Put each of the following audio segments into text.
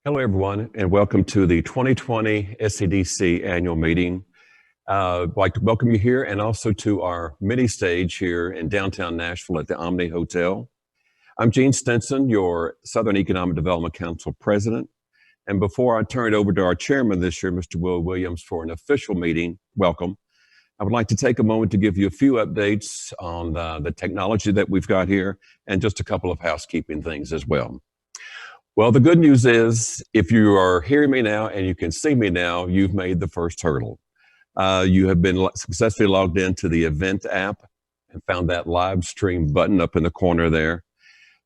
Hello, everyone, and welcome to the 2020 SEDC annual meeting. I'd like to welcome you here and also to our mini stage here in downtown Nashville at the Omni Hotel. I'm Gene Stinson, your Southern Economic Development Council president. And before I turn it over to our chairman this year, Mr. Will Williams, for an official meeting, welcome, I would like to take a moment to give you a few updates on the technology that we've got here and just a couple of housekeeping things as well. Well, the good news is, if you are hearing me now and you can see me now, you've made the first hurdle. You have been successfully logged into the event app and found that live stream button up in the corner there.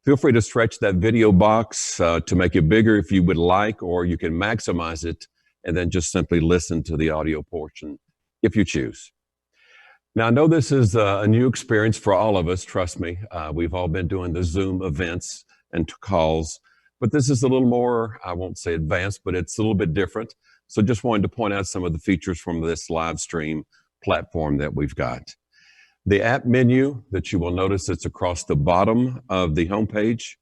Feel free to stretch that video box to make it bigger if you would like, or you can maximize it and then just simply listen to the audio portion if you choose. Now, I know this is a new experience for all of us, trust me. We've all been doing the Zoom events and calls. But this is a little more, I won't say advanced, but it's a little bit different. So just wanted to point out some of the features from this live stream platform that we've got. The app menu that you will notice it's across the bottom of the homepage.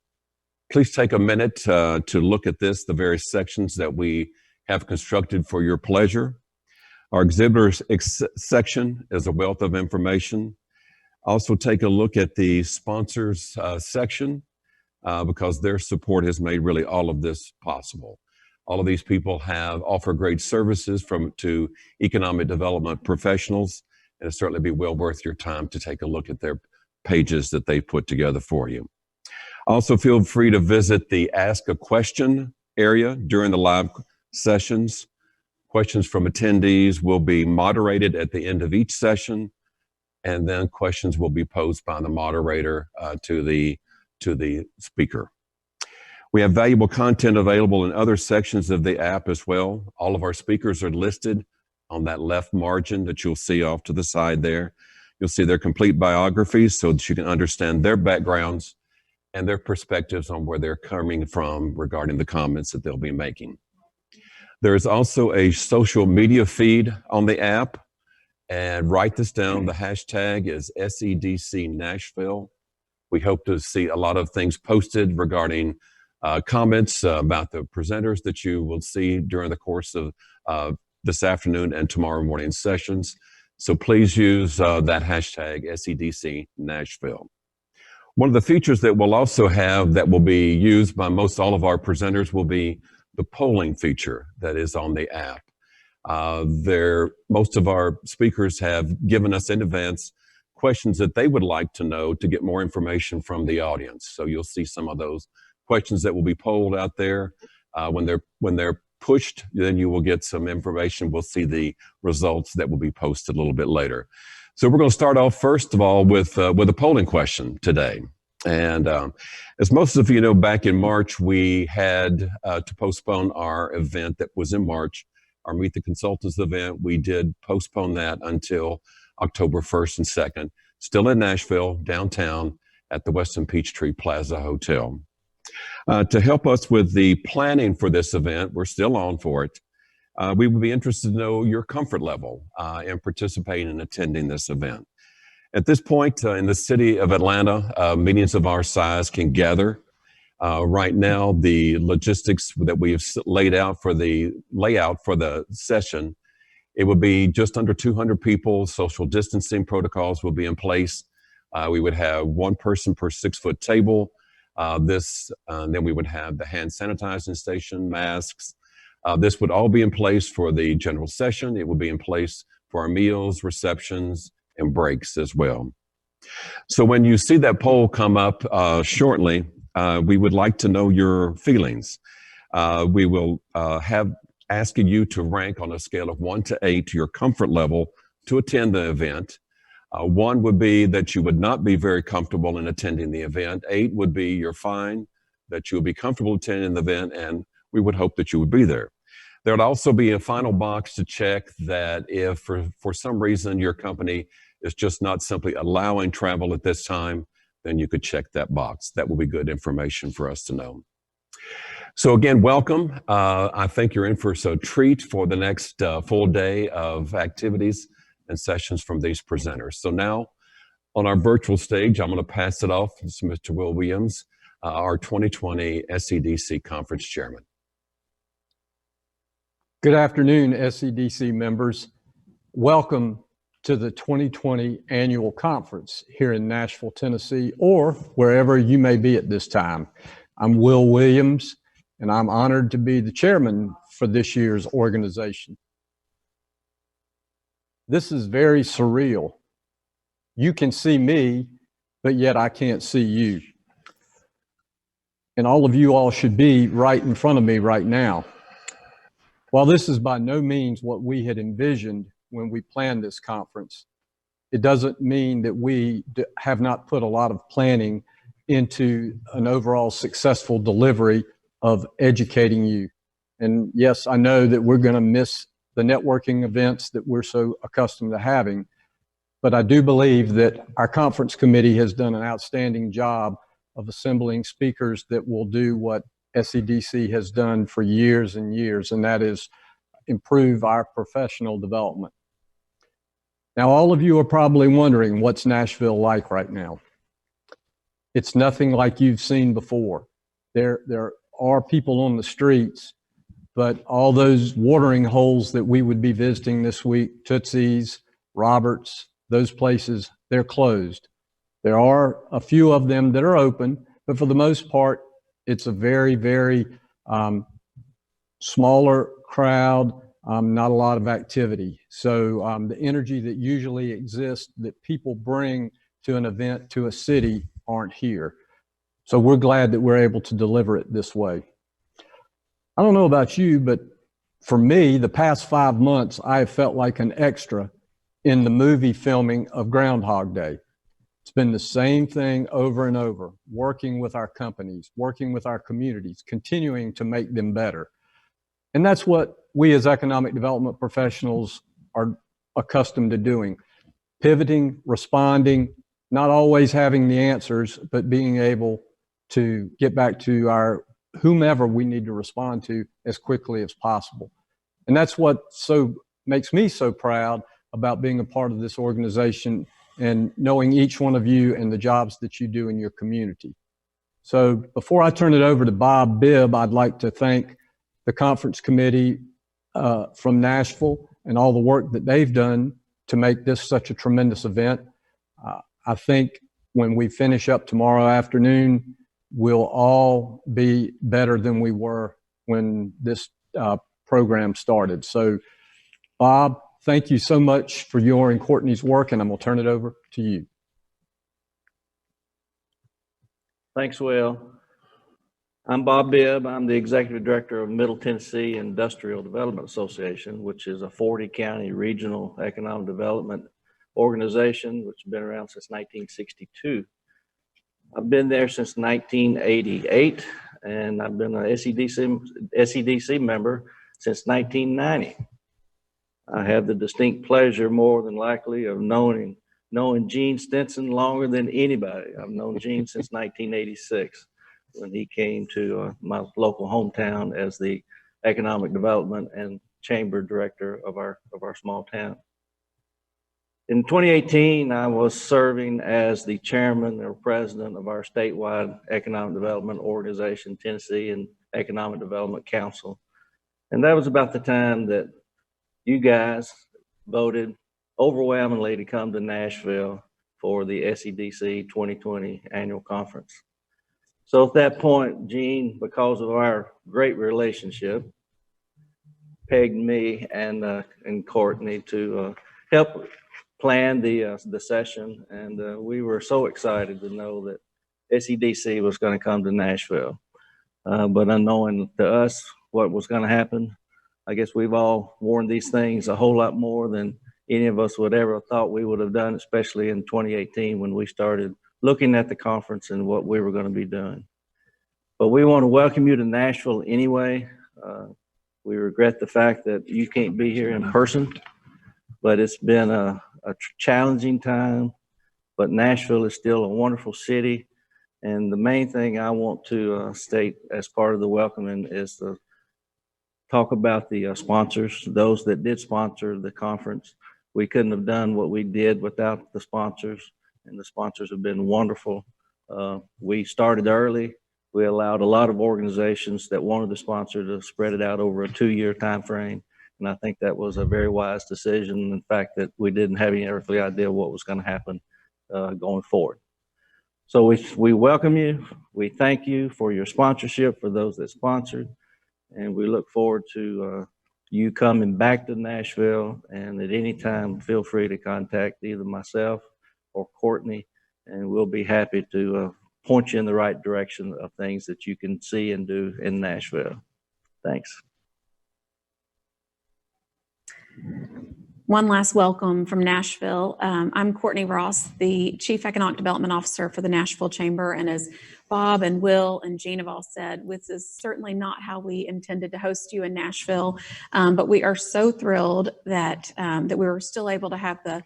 Please take a minute to look at this, the various sections that we have constructed for your pleasure. Our exhibitors section is a wealth of information. Also take a look at the sponsors section. Because their support has made really all of this possible. All of these people offer great services to economic development professionals, and it'll certainly be well worth your time to take a look at their pages that they put together for you. Also, feel free to visit the Ask a Question area during the live sessions. Questions from attendees will be moderated at the end of each session, and then questions will be posed by the moderator to the speaker. We have valuable content available in other sections of the app as well. All of our speakers are listed on that left margin that you'll see off to the side there. You'll see their complete biographies so that you can understand their backgrounds and their perspectives on where they're coming from regarding the comments that they'll be making. There is also a social media feed on the app, and write this down. The hashtag is SEDC Nashville. We hope to see a lot of things posted regarding comments about the presenters that you will see during the course of this afternoon and tomorrow morning sessions. So please use that hashtag SEDC Nashville. One of the features that we'll also have that will be used by most all of our presenters will be the polling feature that is on the app. Most of our speakers have given us in advance questions that they would like to know to get more information from the audience. So you'll see some of those questions that will be polled out there. When they're pushed, then you will get some information. We'll see the results that will be posted a little bit later. So we're going to start off first of all with a polling question today. And as most of you know, back in March, we had to postpone our event that was in March, our Meet the Consultants event. We did postpone that until October 1st and 2nd, still in Nashville, downtown at the Westin Peachtree Plaza Hotel. To help us with the planning for this event, we're still on for it. We would be interested to know your comfort level in participating and attending this event. At this point in the city of Atlanta, meetings of our size can gather. Right now, the logistics that we have laid out for the layout for the session, it would be just under 200 people. Social distancing protocols will be in place. We would have one person per 6-foot table. Then we would have the hand sanitizing station, masks. This would all be in place for the general session. It would be in place for our meals, receptions, and breaks as well. So when you see that poll come up shortly, we would like to know your feelings. We will have asking you to rank on a scale of 1 to 8 your comfort level to attend the event. 1 would be that you would not be very comfortable in attending the event. 8 would be you're fine, that you would be comfortable attending the event, and we would hope that you would be there. There would also be a final box to check that if for some reason your company is just not simply allowing travel at this time, then you could check that box. That will be good information for us to know. So again, welcome. I think you're in for a treat for the next full day of activities and sessions from these presenters. So now on our virtual stage, I'm going to pass it off to Mr. Will Williams, our 2020 SEDC Conference Chairman. Good afternoon, SEDC members. Welcome to the 2020 annual conference here in Nashville, Tennessee, or wherever you may be at this time. I'm Will Williams, and I'm honored to be the chairman for this year's organization. This is very surreal. You can see me, but yet I can't see you. And all of you all should be right in front of me right now. While this is by no means what we had envisioned when we planned this conference, it doesn't mean that we have not put a lot of planning into an overall successful delivery of educating you. And yes, I know that we're going to miss the networking events that we're so accustomed to having, but I do believe that our conference committee has done an outstanding job of assembling speakers that will do what SEDC has done for years and years, and that is improve our professional development. Now, all of you are probably wondering, what's Nashville like right now? It's nothing like you've seen before. There are people on the streets, but all those watering holes that we would be visiting this week, Tootsie's, Roberts, those places, they're closed. There are a few of them that are open, but for the most part, it's a very, very smaller crowd, not a lot of activity. So the energy that usually exists that people bring to an event, to a city, aren't here. So we're glad that we're able to deliver it this way. I don't know about you, but for me, the past 5 months, I have felt like an extra in the movie filming of Groundhog Day. It's been the same thing over and over, working with our companies, working with our communities, continuing to make them better. And that's what we as economic development professionals are accustomed to doing, pivoting, responding, not always having the answers, but being able to get back to our whomever we need to respond to as quickly as possible. And that's what makes me so proud about being a part of this organization and knowing each one of you and the jobs that you do in your community. So before I turn it over to Bibb, I'd like to thank the conference committee from Nashville and all the work that they've done to make this such a tremendous event. I think when we finish up tomorrow afternoon, we'll all be better than we were when this program started. So Bob, thank you so much for your and Courtney's work, and I'm going to turn it over to you. Thanks, Will. I'm Bob Bibb. I'm the Executive Director of Middle Tennessee Industrial Development Association, which is a 40-county regional economic development organization, which has been around since 1962. I've been there since 1988, and I've been an SEDC member since 1990. I have the distinct pleasure, more than likely, of knowing Gene Stinson longer than anybody. I've known Gene since 1986, when he came to my local hometown as the economic development and chamber director of our small town. In 2018, I was serving as the chairman or president of our statewide economic development organization, Tennessee and Economic Development Council. And that was about the time that you guys voted overwhelmingly to come to Nashville for the SEDC 2020 annual conference. So at that point, Gene, because of our great relationship, pegged me and Courtney to help plan the session, and we were so excited to know that SEDC was going to come to Nashville. But unknowing to us what was going to happen, I guess we've all worn these things a whole lot more than any of us would ever thought we would have done, especially in 2018 when we started looking at the conference and what we were going to be doing. But we want to welcome you to Nashville anyway. We regret the fact that you can't be here in person, but it's been a challenging time. But Nashville is still a wonderful city. And the main thing I want to state as part of the welcoming is to talk about the sponsors, those that did sponsor the conference. We couldn't have done what we did without the sponsors, and the sponsors have been wonderful. We started early. We allowed a lot of organizations that wanted to sponsor to spread it out over a 2-year time frame. And I think that was a very wise decision. In fact, that we didn't have any earthly idea what was going to happen going forward. So we welcome you. We thank you for your sponsorship, for those that sponsored, and we look forward to you coming back to Nashville. And at any time, feel free to contact either myself or Courtney, and we'll be happy to point you in the right direction of things that you can see and do in Nashville. Thanks. One last welcome from Nashville. I'm Courtney Ross, the Chief Economic Development Officer for the Nashville Chamber. And as Bob and Will and Jean have all said, this is certainly not how we intended to host you in Nashville. But we are so thrilled that we were still able to have the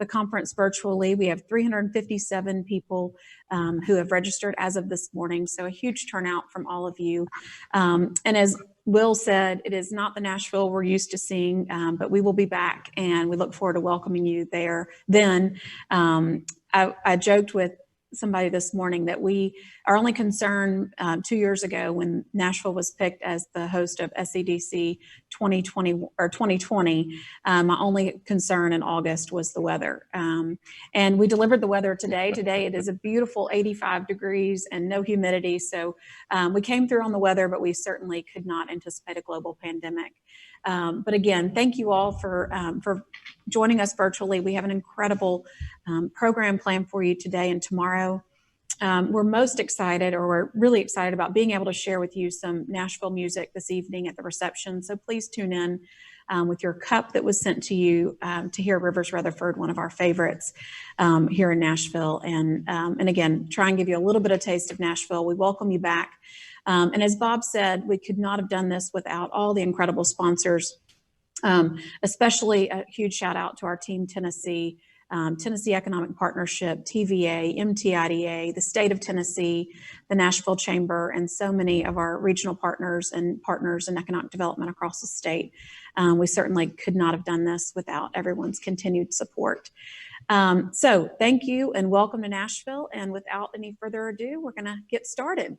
conference virtually. We have 357 people who have registered as of this morning. So a huge turnout from all of you. And as Will said, it is not the Nashville we're used to seeing, but we will be back and we look forward to welcoming you there. Then I joked with somebody this morning that our only concern 2 years ago when Nashville was picked as the host of SEDC 2020, my only concern in August was the weather. And we delivered the weather today. Today it is a beautiful 85 degrees and no humidity. So we came through on the weather, but we certainly could not anticipate a global pandemic. But again, thank you all for joining us virtually. We have an incredible program planned for you today and tomorrow. We're most excited, or we're really excited about being able to share with you some Nashville music this evening at the reception. So please tune in with your cup that was sent to you to hear Rivers Rutherford, one of our favorites here in Nashville. And again, try and give you a little bit of taste of Nashville. We welcome you back. And as Bob said, we could not have done this without all the incredible sponsors, especially a huge shout out to our Team Tennessee, Tennessee Economic Partnership, TVA, MTIDA, the state of Tennessee, the Nashville Chamber, and so many of our regional partners in economic development across the state. We certainly could not have done this without everyone's continued support. So thank you and welcome to Nashville. And without any further ado, we're going to get started.